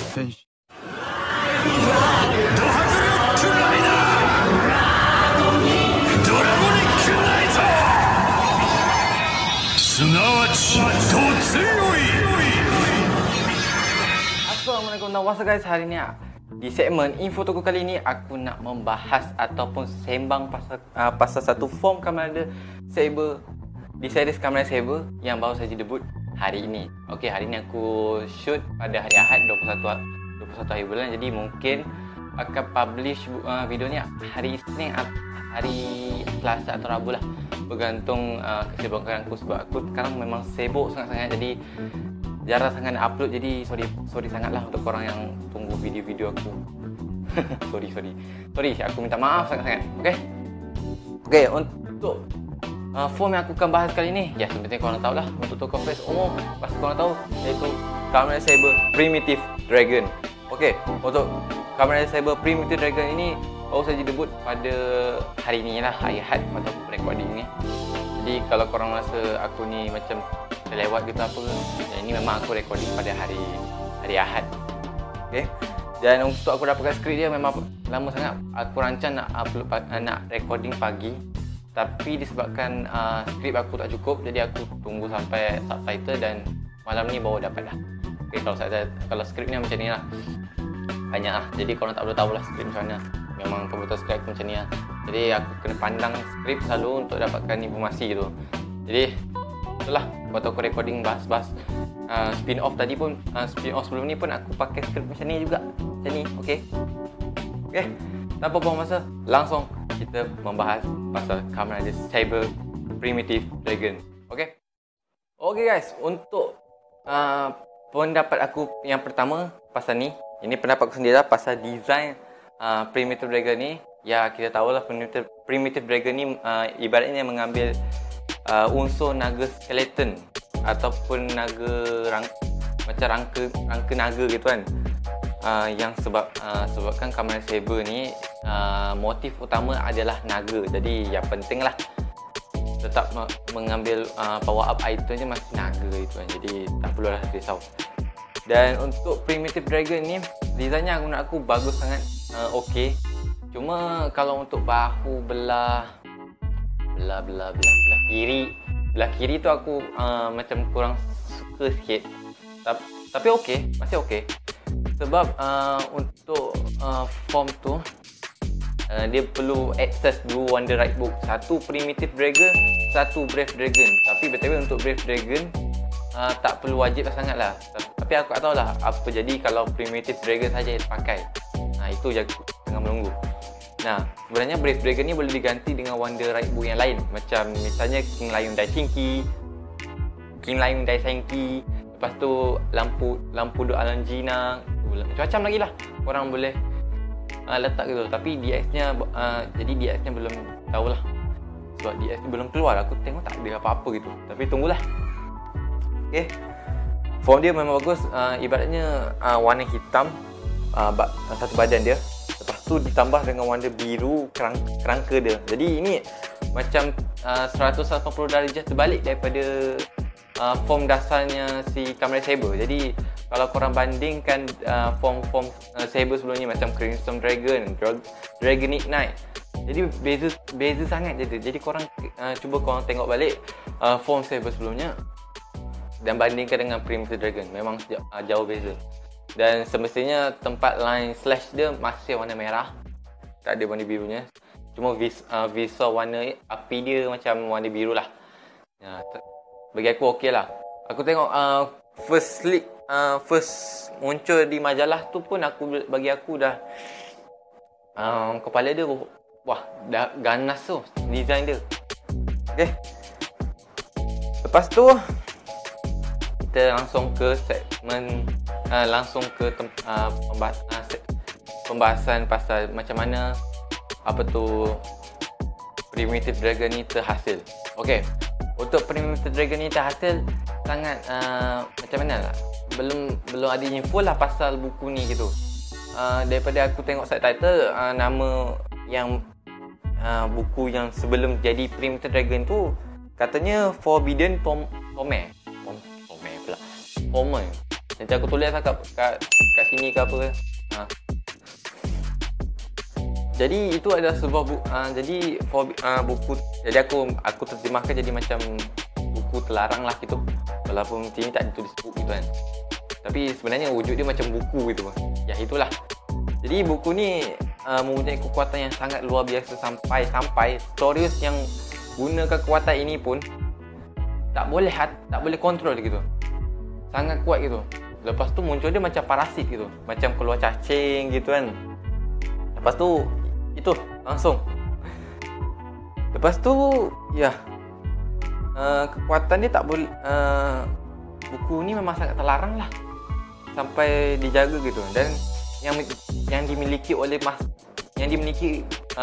戦士 Assalamualaikum dan what's up guys, hari ni di segmen info toko kali ni aku nak membahas ataupun sembang pasal satu form Kamen Rider Saber di series Kamen Rider Saber yang baru saja debut hari ini. Okey, hari ni aku shoot pada hari Ahad 21 hari bulan, jadi mungkin akan publish video ni hari Isnin, hari Selasa atau Rabu lah, bergantung kesibukan aku, sebab aku sekarang memang sibuk sangat-sangat, jadi jarang sangat nak upload. Jadi sorry sangatlah untuk korang yang tunggu video-video aku. sorry, aku minta maaf sangat-sangat. Okey, untuk form yang aku akan bahas kali ni, ya sebenarnya korang tahu lah, untuk tokoh face umum pasti korang tahu, iaitu Kamen Rider Saber Primitive Dragon. Okey, untuk Kamen Rider Saber Primitive Dragon ini baru saja debut pada hari ni lah, hari Ahad atau recording ni. Jadi kalau korang rasa aku ni macam terlewat gitu apa, ini memang aku recording pada hari Ahad. Okey. Dan untuk aku dapatkan skrip dia memang lama sangat. Aku rancang nak upload nak recording pagi, tapi disebabkan skrip aku tak cukup, jadi aku tunggu sampai subtitle dan malam ni baru dapat dah. Okey, kalau skrip ni macam ni lah. Banyak lah. Jadi korang tak perlu tahu lah skrip macam mana. Memang pembuatan skrip aku macam ni lah. Jadi aku kena pandang skrip selalu untuk dapatkan informasi gitu. Jadi itulah, waktu aku recording bahas spin-off tadi pun, spin-off sebelum ni pun aku pakai skrip macam ni juga. Macam ni, okey. Tanpa buang masa, langsung kita membahas pasal Kamen Rider Saber Primitive Dragon. Okey guys, untuk pendapat aku yang pertama pasal ni, ini pendapat aku sendiri lah pasal design Primitive Dragon ni. Ya, kita tahulah Primitive Dragon ni ibaratnya mengambil unsur naga skeleton ataupun naga macam rangka naga gitu kan. Yang sebabkan Kamen Rider Saber ni motif utama adalah naga. Jadi yang penting lah tetap mengambil power up item je masih naga itu kan. Jadi tak perlulah risau. Dan untuk Primitive Dragon ni, desainnya aku bagus sangat, okey. Cuma kalau untuk bahu belah kiri tu aku macam kurang suka sikit. Tapi okey, masih okey. Sebab untuk form tu dia perlu access 2 Wonder Ride Book, satu Primitive Dragon, satu Brave Dragon. Tapi BTW untuk Brave Dragon tak perlu wajib sangat lah. Tapi aku tak tahulah apa jadi kalau Primitive Dragon saja pakai. Itu je aku tengah menunggu. Sebenarnya Brave Dragon ni boleh diganti dengan Wonder Ride Book yang lain. Macam misalnya King Lion Daishinki, King Lion Daisenki, lepas tu lampu do Alangina, macam-macam lagi lah korang boleh letak gitu. Tapi DX-nya jadi DX-nya belum tahulah, sebab DX ni belum keluar. Aku tengok tak ada apa-apa gitu. Tapi tunggulah. Okey. Form dia memang bagus, ibaratnya warna hitam satu badan dia. Lepas tu ditambah dengan warna biru kerangka dia. Jadi ini macam 180 darjah terbalik daripada form dasarnya si Kamen Rider Saber. Jadi kalau korang bandingkan form Saber sebelum ni macam Crimson Dragon, Dragon Ignite, jadi beza sangat je. Jadi korang cuba korang tengok balik form Saber sebelumnya dan bandingkan dengan Primitive Dragon, memang jauh beza. Dan semestinya tempat line slash dia masih warna merah, tak ada warna birunya. Cuma visual warna api dia macam warna biru lah. Bagi aku okey lah. Aku tengok first muncul di majalah tu pun bagi aku dah kepala dia wah, dah ganas tu design dia. Okey. Lepas tu kita langsung ke segmen pembahasan pasal macam mana Primitive Dragon ni terhasil. Okey. Untuk Primitive Dragon ni terhasil sangat macam mana lah, belum ada info lah pasal buku ni gitu. Daripada aku tengok subtitle, nama yang buku yang sebelum jadi Primitive Dragon tu katanya Forbidden Tome pula. Nanti aku tulis lah kat sini ke apa. Jadi itu adalah sebuah buku. Jadi aku terjemahkan jadi macam buku terlarang lah gitu. Walaupun sini tak ditulis buku gitu kan. Tapi sebenarnya wujud dia macam buku gitu. Ya itulah. Jadi buku ni mempunyai kekuatan yang sangat luar biasa sampai Stories yang guna kekuatan ini pun tak boleh kontrol gitu. Sangat kuat gitu. Lepas tu muncul dia macam parasit gitu. Macam keluar cacing gitu kan. Lepas tu itu langsung. Lepas tu ya kekuatan dia tak boleh buku ni memang sangat terlarang lah. Sampai dijaga gitu. Dan yang dimiliki oleh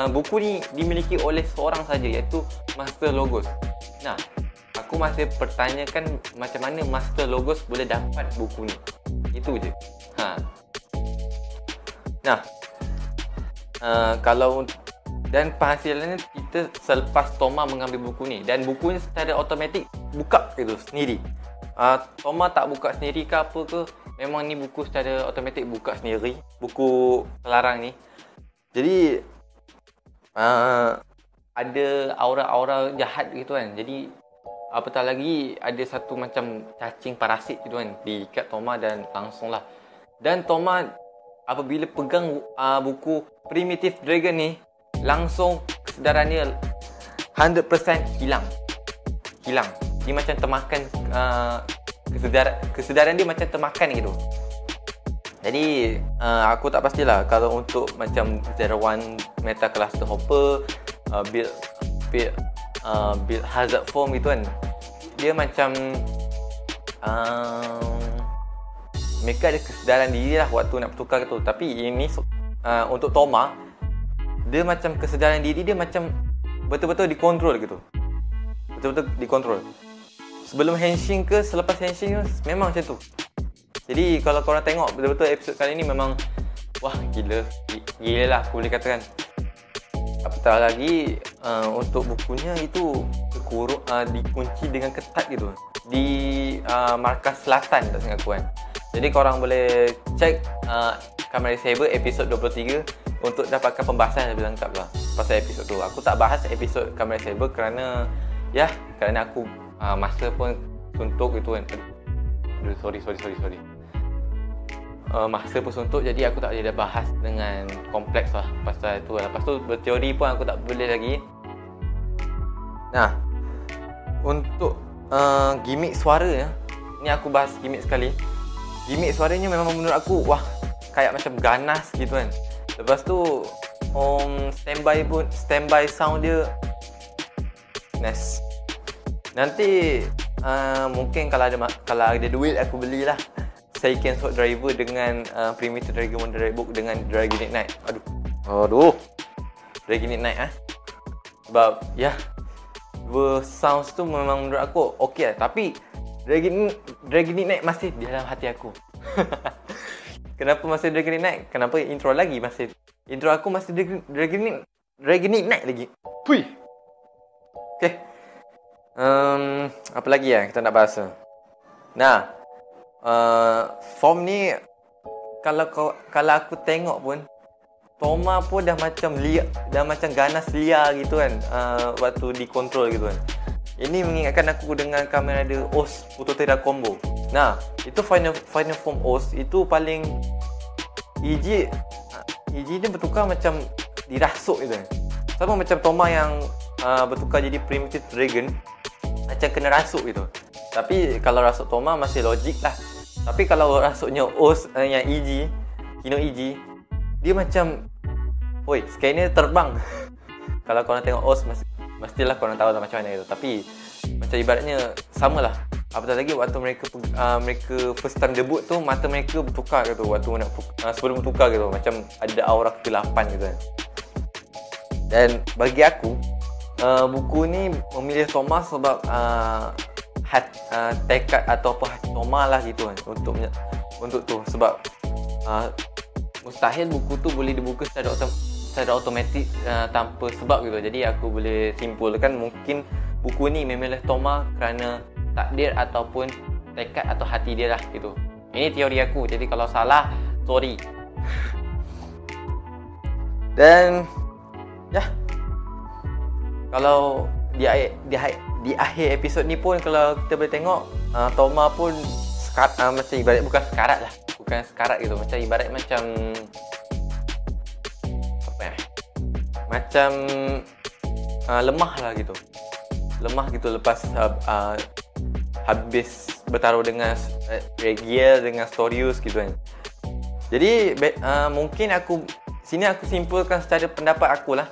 buku ni dimiliki oleh seorang saja, iaitu Master Logos. Nah, aku masih pertanyakan macam mana Master Logos boleh dapat buku ni. Itu je. Nah, kalau dan penghasilannya kita selepas Toma mengambil buku ni, dan bukunya secara automatik buka gitu sendiri. Toma tak buka sendiri ke apa ke, memang ni buku secara automatik buka sendiri, buku terlarang ni. Jadi ada aura-aura jahat gitu kan. Jadi apatah lagi ada satu macam cacing parasit gitu kan diikat Toma, dan langsunglah. Dan Toma apabila pegang buku Primitive Dragon ni, langsung kesedarannya 100% hilang. Dia macam termakan, kesedaran dia macam termakan gitu. Jadi aku tak pastilah kalau untuk macam 01 Meta Cluster Hopper, build hazard form gitu kan, dia macam mereka ada kesedaran diri lah waktu nak bertukar gitu. Tapi ini untuk Toma, dia macam kesedaran diri dia macam betul-betul dikontrol gitu. Betul-betul dikontrol. Sebelum henshin ke selepas henshin memang macam tu. Jadi kalau korang tengok betul-betul episod kali ni memang wah gila lah aku boleh katakan. Apatah lagi untuk bukunya itu dikunci dengan ketat gitu di markas selatan, tak silap aku kan. Jadi korang boleh cek Kamen Rider Saber episod 23 untuk dapatkan pembahasan yang lebih lengkap lah pasal episod tu. Aku tak bahas episod Kamen Rider Saber kerana aku masa pun suntuk gitu kan. Sorry. Masa pun suntuk, jadi aku tak boleh dah bahas dengan kompleks lah pasal tu. Lepas tu berteori pun aku tak boleh lagi. Nah, untuk gimmick suara ya, ni aku bahas gimmick sekali. Gimmick suaranya memang menurut aku wah kayak macam ganas gitu kan. Lepas tu standby sound dia nice. Nanti mungkin kalau ada duit aku belilah Seiken Sword Driver dengan Primitive Dragon Wonder Book dengan Dragonite Knight. Aduh. Dragonite Knight sebab dua sounds tu memang menurut aku okey lah. Tapi Dragonite Knight masih di dalam hati aku. Kenapa masih Dragonite Knight? Kenapa intro lagi masih intro aku masih Dragonite Knight lagi. Pui. Okey. Apa lagi kita nak bahas? Nah, form ni kalau aku tengok pun Toma pun dah macam liar, dah macam ganas liar gitu kan waktu dikontrol gitu kan. Ini mengingatkan aku dengan Kamen Rider OS Putotera Combo. Nah, itu final form OS itu paling EG dia bertukar macam dirasuk gitu kan. Sama macam Toma yang bertukar jadi Primitive Dragon, macam kena rasuk gitu. Tapi kalau rasuk Toma masih logik lah. Tapi kalau rasuknya OS yang EG, Kino EG, dia macam scanner terbang. Kalau korang tengok OS mestilah korang tahu lah macam mana gitu. Tapi macam ibaratnya samalah. Apatah lagi waktu mereka first time debut tu, mata mereka bertukar gitu waktu nak sebelum bertukar gitu, macam ada aura kegelapan gitu kan. Dan bagi aku buku ni memilih Toma sebab tekad ataupun hati Toma lah gitu kan untuk tu. Sebab mustahil buku tu boleh dibuka secara automatik tanpa sebab gitu. Jadi aku boleh simpulkan mungkin buku ni memilih Toma kerana takdir ataupun tekad atau hati dia lah gitu. Ini teori aku, jadi kalau salah, sorry. Dan ya, kalau di akhir episod ni pun kalau kita boleh tengok, Toma pun macam ibarat bukan sekarat gitu, macam ibarat macam apa ya? Macam lemah lah gitu. Lemah gitu lepas habis bertaruh dengan Regiel dengan Storius gitu kan. Jadi mungkin aku simpulkan secara pendapat aku lah.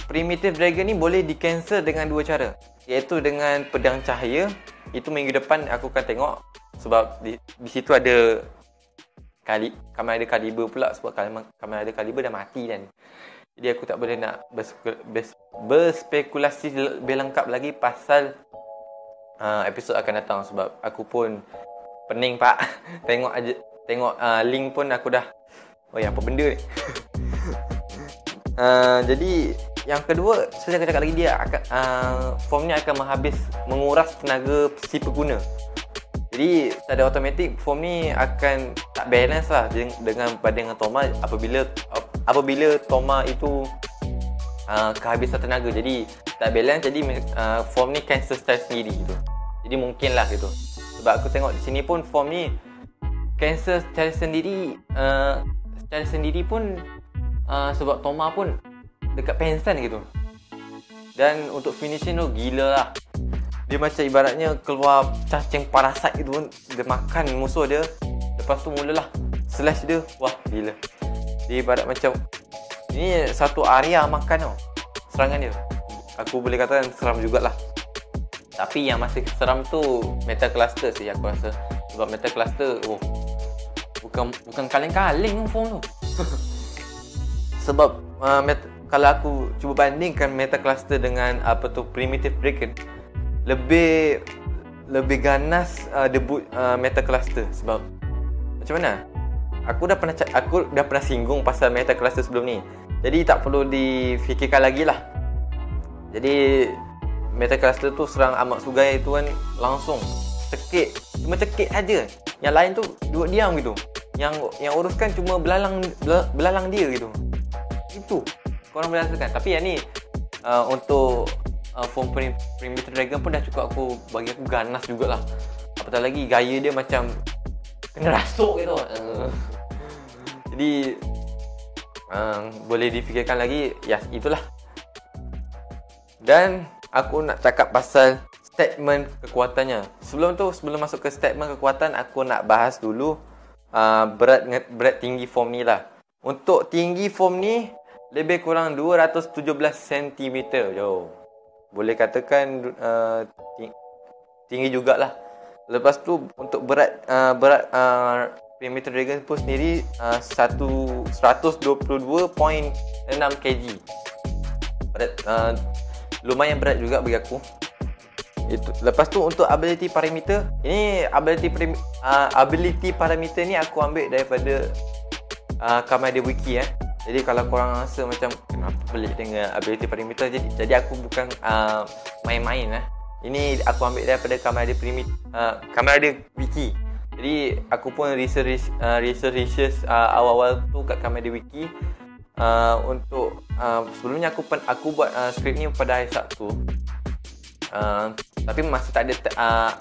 Primitive Dragon ni boleh di-cancel dengan dua cara, iaitu dengan pedang cahaya. Itu minggu depan aku akan tengok, sebab di situ ada Kamen Rider Caliber pula, sebab Kamen Rider Caliber dah mati kan. Jadi aku tak boleh nak berspekulasi lebih lengkap lagi pasal episod akan datang, sebab aku pun pening pak. Tengok link pun aku dah, oh ya, apa benda ni. Jadi yang kedua, saya cakap lagi, dia akan form ni akan menguras tenaga si pengguna. Jadi secara automatik form ni akan tak balance lah dengan Toma apabila Toma itu kehabisan tenaga. Jadi tak balance, jadi form ni cancel secara sendiri gitu. Jadi mungkin lah gitu. Sebab aku tengok di sini pun form ni cancel secara sendiri pun sebab Toma pun dekat pensan gitu. Dan untuk finishing tu gila lah. Dia macam ibaratnya keluar cacing parasite gitu pun, dia makan musuh dia, lepas tu mulalah slash dia. Wah gila. Dia ibarat macam ini satu area makan tau serangan dia. Aku boleh katakan seram jugalah. Tapi yang masih seram tu Metal Cluster sih aku rasa. Sebab Metal Cluster bukan kaleng-kaleng form tu. Sebab kalau aku cuba bandingkan Metal Cluster dengan Primitive Dragon, lebih ganas debut Metal Cluster. Sebab macam mana? Aku dah pernah singgung pasal Metal Cluster sebelum ni. Jadi tak perlu difikirkan lagi lah. Jadi Metal Cluster tu serang Amak Sugai tu kan langsung cekik, cuma cekik saja. Yang lain tu duduk diam gitu. Yang uruskan cuma belalang dia gitu. Itu korang boleh rasakan. Tapi yang ni untuk form Primitive Dragon pun dah cukup bagi aku ganas jugalah. Apatah lagi gaya dia macam kena rasuk gitu. Jadi boleh difikirkan lagi. Ya, itulah. Dan aku nak cakap pasal statement kekuatannya. Sebelum masuk ke statement kekuatan, aku nak bahas dulu berat tinggi form ni lah. Untuk tinggi form ni lebih kurang 217 cm. Yo, boleh katakan tinggi jugalah. Lepas tu untuk berat Primitive Dragon pun sendiri 122.6 kg. Berat, lumayan berat juga bagi aku. Itu. Lepas tu untuk ability parameter, ini ability parameter ni aku ambil daripada Kamen Rider Wiki . Jadi kalau korang rasa macam kenapa pelik dengan ability parameter, jadi aku bukan main-main . Ini aku ambil daripada Kamen Rider Wiki. Jadi aku pun research awal-awal tu kat Kamen Rider Wiki. Untuk sebelumnya aku buat skrip ni pada hari Sabtu. Tapi masih tak ada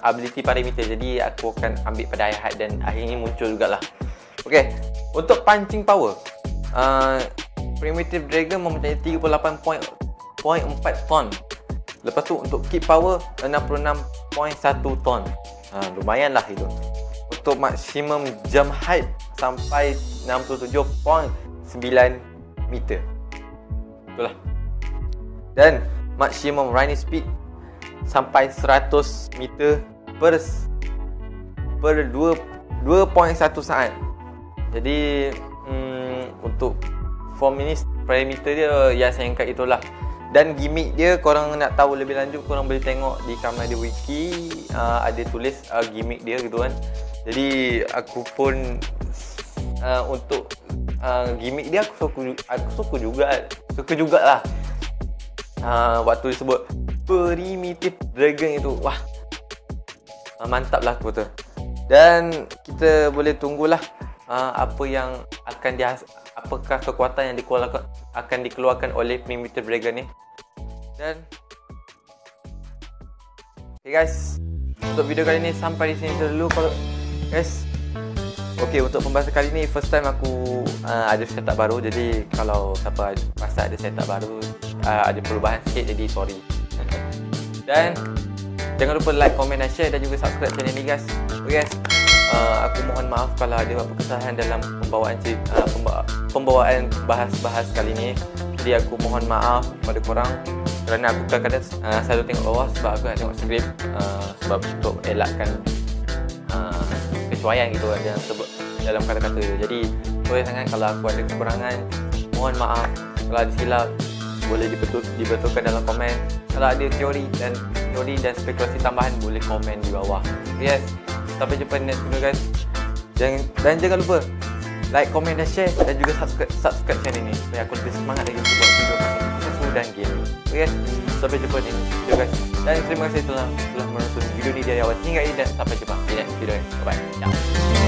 ability parameter, jadi aku akan ambil pada hari Ahad dan akhirnya muncul jugalah. Okay, untuk punching power, Primitive Dragon mempunyai 38.4 ton. Lepas tu untuk kick power 66.1 ton. Lumayan lah itu. Untuk maximum jump height sampai 67.9 meter. Itulah. Dan maximum running speed sampai 100 meter per 2.1 saat. Jadi untuk form ini parameter dia yang saya angkat itulah. Dan gimmick dia, korang nak tahu lebih lanjut, korang boleh tengok di Kamen Rider Wiki. Ada tulis gimmick dia gitu kan. Jadi aku pun untuk gimmick dia aku suka juga lah. Waktu disebut Primitive Dragon itu, wah, mantap lah aku kata. Dan kita boleh tunggulah apakah kekuatan yang akan dikeluarkan oleh Primitive Dragon ni. Dan okay guys, untuk video kali ni sampai di sini dulu kalau guys. Okay, untuk pembahasan kali ni first time aku ada setup baru. Jadi kalau siapa rasa ada setup baru, ada perubahan sikit, jadi sorry. Dan jangan lupa like, komen dan share, dan juga subscribe channel ni guys. Okay guys, aku mohon maaf kalau ada apa kesalahan dalam pembawaan bahas kali ni. Jadi aku mohon maaf kepada korang kerana aku kadang-kadang selalu tengok bawah sebab aku nak tengok skrip, sebab untuk elakkan kecuaian gitu yang sebut dalam kata-kata. Jadi boleh sangat kalau aku ada kekurangan, mohon maaf. Kalau ada silap boleh dibetulkan dalam komen. Kalau ada teori dan spekulasi tambahan boleh komen di bawah. Yes, sampai jumpa next video guys. Jangan lupa like, komen dan share, dan juga subscribe channel ini supaya aku lebih semangat lagi untuk buat video sesuatu dan game. Okay, sampai jumpa di next video guys. Dan terima kasih telah menonton video ni dari awal hingga akhir, dan sampai jumpa di next video. Bye bye. Ciao.